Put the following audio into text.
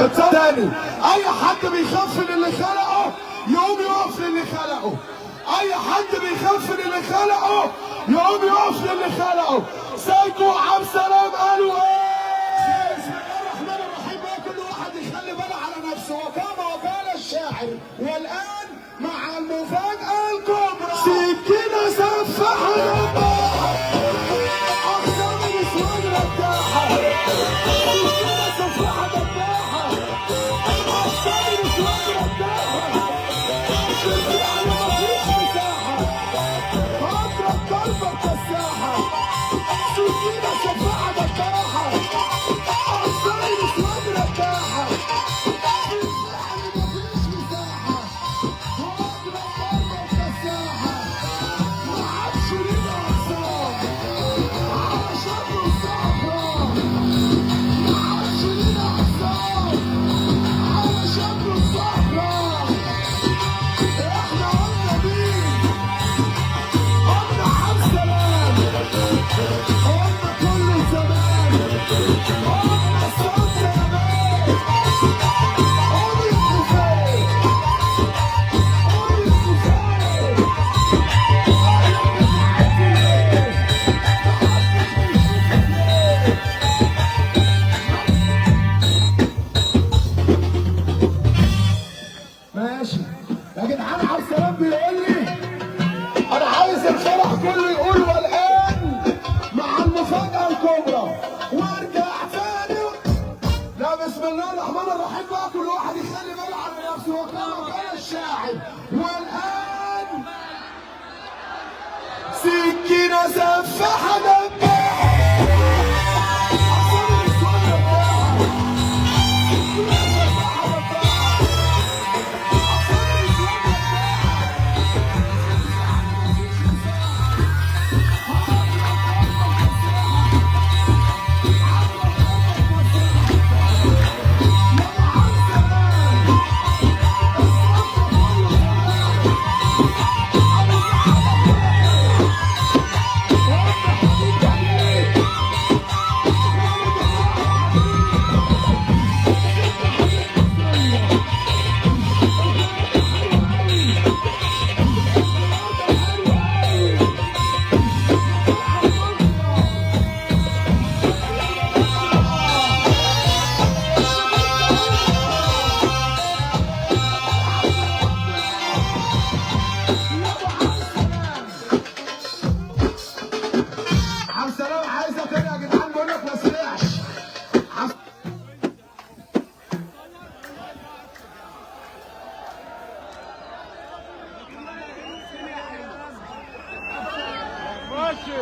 تاني، اي حد بيخاف من اللي خلقه يقوم يقف للي خلقه. اي حد بيخاف من اللي خلقه يقوم يقف للي خلقه. سيد وعبد السلام قالوا ايه؟ بسم الله الرحمن الرحيم. بقى كل واحد يخلي باله على نفسه. وقال الشاعر والان مع المفاجأة الكبرى. سكينة سفاحة نباحة، أقسام النسوان رداحة. سكينة سفاحة نباحة، أقسام النسوان رداحة. شفيع مفيش مساحة، هضرب ضربة كساحة. سكينة سفاحة نباحة، أقسام النسوان رداحة. شفيع مفيش مساحة، هضرب ضربة كساحة. معادش لينا أقسام على شر الصحراء. معادش لينا أقسام على شر الصحراء. احنا قلنا مين؟ قلنا عبد السلام، قلنا كل زمان، قلنا صوت زمان. قول الكفاية، قول الكفاية. ماشي يا جدعان. عبد السلام بيقول لي انا عايز الفرح كله يقول والان مع المفاجأة الكبرى وارجع تاني. لا بسم الله الرحمن الرحيم. بقى كل واحد يخلي باله على نفسه. وكما قال الشاعر والان سكينة سفاحة دباحة. أقسام النسوان رداحة. سكينة سفاحة دباحة. أقسام النسوان رداحة. مفيش مساحة، هضرب ضربة كساحة. هضرب ضربة كساحة. يا عبد السلام الصوت كله كلام. أبو عبد السلام عايزة تاني يا جدعان. بقول لك ما سمعش. ماشي.